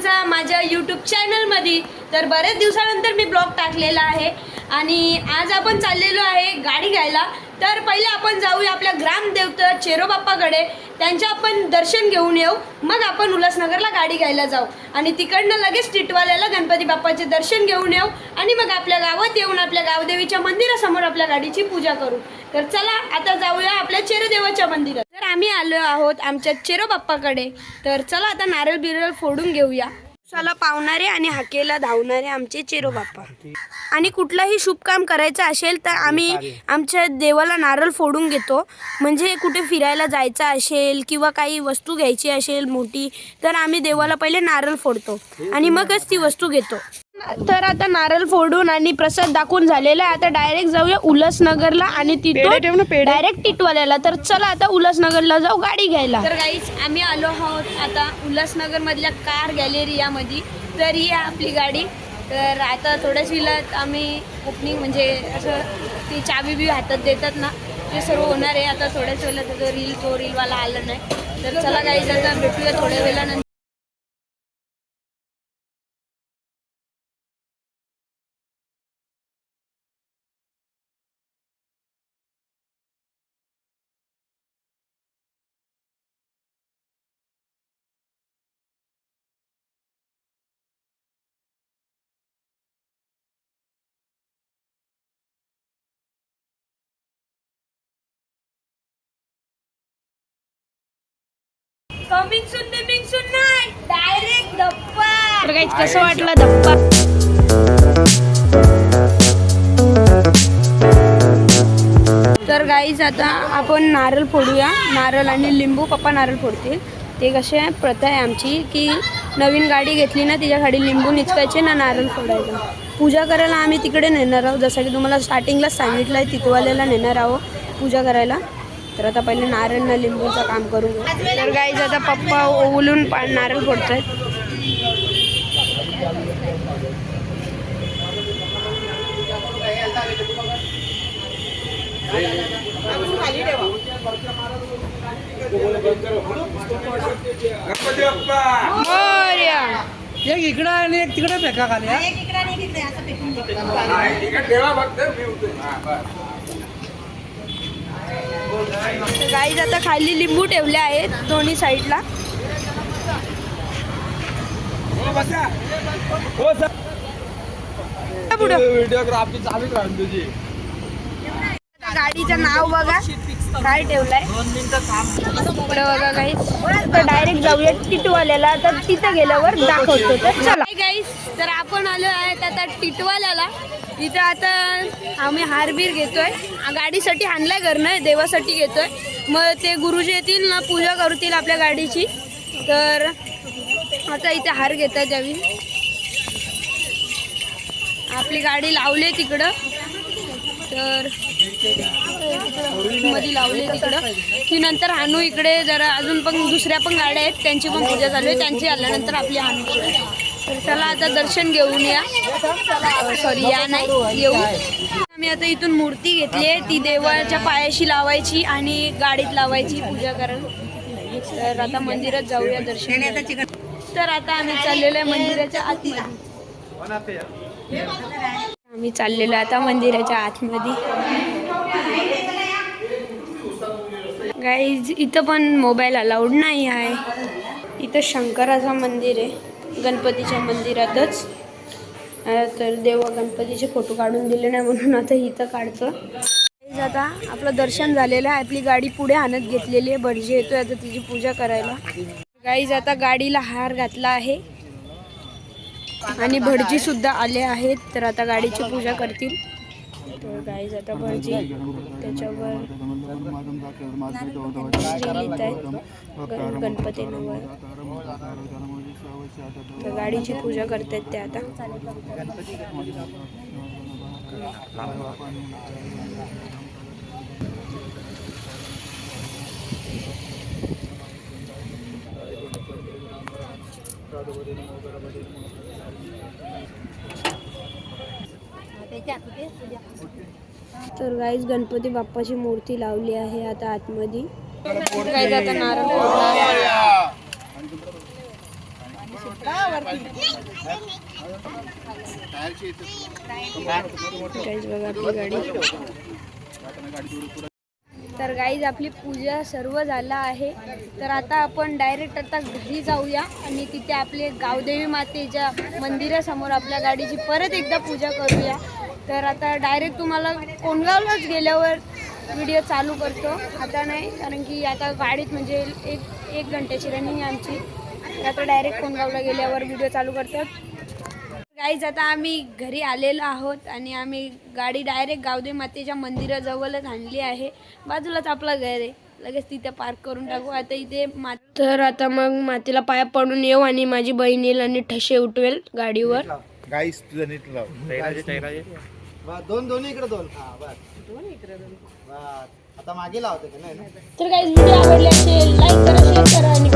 सर्वांचा माझ्या यूट्यूब चॅनलमध्ये. तर बरेच दिवसानंतर मी ब्लॉग टाकलेला आहे आणि आज आपण चाललेलो आहे गाडी घ्यायला. तर पहिले आपण जाऊया आपल्या ग्रामदेवता चेरोबाप्पाकडे, त्यांचे आपण दर्शन घेऊन येऊ. मग आपण उल्हासनगरला गाडी घ्यायला जाऊ आणि तिकडनं लगेच टिटवाल्याला गणपती बाप्पाचे दर्शन घेऊन येऊ आणि मग आपल्या गावात येऊन आपल्या गावदेवीच्या मंदिरासमोर आपल्या गाडीची पूजा करू. तर चला आता जाऊया आपल्या चेरोदेवाच्या मंदिरात. तर आम्ही आलो आहोत आमच्या चेरोबाप्पाकडे. तर चला आता नारळ बिरळ फोडून घेऊया. चला पावणारे आणि हाकेला धावणारे आमचे चेरोबाप्पा. आणि कुठलाही शुभ काम करायचं असेल तर आम्ही आमच्या देवाला नारळ फोडून घेतो. म्हणजे कुठे फिरायला जायचं असेल किंवा काही वस्तू घ्यायची असेल मोठी तर आम्ही देवाला पहिले नारळ फोडतो आणि मगच ती वस्तू घेतो. तर आता नारळ फोडून आणि प्रसाद दाखवून झालेला आहे. आता डायरेक्ट जाऊया उल्हासनगरला आणि तिथून डायरेक्ट टिटवाल्याला. तर चला आता उल्हासनगरला जाऊ गाडी घ्यायला. तर गाईज आम्ही आलो आहोत आता उल्हासनगर मधल्या कार गॅलरीयामध्ये. तर ही आहे आपली गाडी. तर आता थोड्याच वेळात आम्ही ओपनिंग म्हणजे असं ती चाबी बी हातात देतात ना ते सर्व होणार आहे. आता थोड्याच वेळात तो रीलवाला आला नाही. तर चला गाईज आता भेटूया थोड्या वेळानंतर. कमिंग सून नाही डायरेक्ट धप्पा. तर गाईज कसं वाटलं धप्पा. तर गाईज आता आपण नारळ फोडूया. नारळ आणि लिंबू. पप्पा नारळ फोडतील. ते कसे प्रथा आहे आमची की नवीन गाडी घेतली ना तिच्या खाली लिंबू निचकायचे ना नारळ फोडायचं. पूजा करायला आम्ही तिकडे नेणार आहोत. जसं की तुम्हाला स्टार्टिंगलाच सांगितलं आहे तिथवाल्याला नेणार आहोत पूजा करायला. तर आता पहिले नारळ ना लिंबूचं काम करू. तर गाईज आता पप्पा ओवलून नारळ फोडतायत. एक इकडं आणि एक तिकडे फेका खाली. गाईज आता खाली लिंबू ठेवले आहेत दोन्ही साईडला. व्हिडिओग्राफी चालूच राहून तुझी. गाडीचं नाव बघा काय ठेवलंय पुढे बघा गाईज. तर डायरेक्ट जाऊया टिटवाल्याला. तर तिथं गेल्यावर दाखवतो. तर चला गाईज. तर आपण आलो आहेत आता टिटवाल्याला. इथं आता आम्ही हारबीर घेतोय. गाडीसाठी आणलाय घरनं देवासाठी घेतोय. मग ते गुरुजी येतील ना पूजा करतील आपल्या गाडीची. तर आता इथे हार घेतात त्यावेळी. आपली गाडी लावली तिकडं. तर मध्ये लावले तिकडं की नंतर हानू इकडे. जरा अजून पण दुसऱ्या पण गाड्या आहेत त्यांची पण पूजा चालू आहे. त्यांची आल्यानंतर आपली हानू. तर चला आता दर्शन घेऊन या. सॉरी या नाही येऊ. आम्ही आता इथून मूर्ती घेतली आहे. ती देवाच्या पायाशी लावायची आणि गाडीत लावायची पूजा करायला. तर आता मंदिरात जाऊया दर्शन. तर आता आम्ही चाललेलो आहे मंदिराच्या आतमध्ये. आम्ही चाललेलो आता मंदिराच्या आतमध्ये. गाईज इथं पण मोबाईल अलाउड नाही आहे. इथं शंकराचं मंदिर आहे गणपतीच्या मंदिरातच. तर देवा गणपतीचे फोटो काढून दिले नाही म्हणून आता इथं काढतो. आता आपलं दर्शन झालेलं आहे. आपली गाडी पुढे आणत घेतलेली आहे. भटजी येतोय आता तिची पूजा करायला. गाईज आता गाडीला हार घातला आहे आणि भटजी सुद्धा आले आहेत. तर आता गाडीची पूजा करतील. तर गाईज आता भटजी त्याच्यावर लिहित आहेत गणपतींवर. तर गाडीची पूजा करतात ते आता. तर गाईज गणपती बाप्पाची मूर्ती लावली आहे आता आतमध्ये. गाईज आता नारळ गाईज बघा आपली गाडी. तर गाईज आपली पूजा सर्व झाला आहे. तर आता आपण डायरेक्ट आता घरी जाऊया आणि तिथे आपले गावदेवी मातेच्या मंदिरासमोर आपल्या गाडीची परत एकदा पूजा करूया. तर आता डायरेक्ट तुम्हाला कोंडगावलाच गेल्यावर व्हिडिओ चालू करतो, आता नाही, कारण की आता गाडीत म्हणजे एक घंट्याची रनिंग आहे आमची. तर आता डायरेक्ट कोंडगावला गेल्यावर व्हिडिओ चालू करतो. गाईज आता आम्ही घरी आलेलो आहोत आणि आम्ही गाडी डायरेक्ट गावदेवी मातेच्या मंदिराजवळच आणली आहे. बाजूलाच आपलं घर आहे, लगेच तिथे पार्क करून टाकू. आता इथे तर आता मग मातेला पाया पडून येऊ आणि माझी बहीण येईल आणि ठसे उठवेल गाडीवर. गाईस तुझं नीट लाव. दोन्ही इकडे दोन. हा बस. आता मागे लावते का नाही ना? तर गाईज व्हिडिओ आवडले असेल लाईक करा, शेअर करा आणि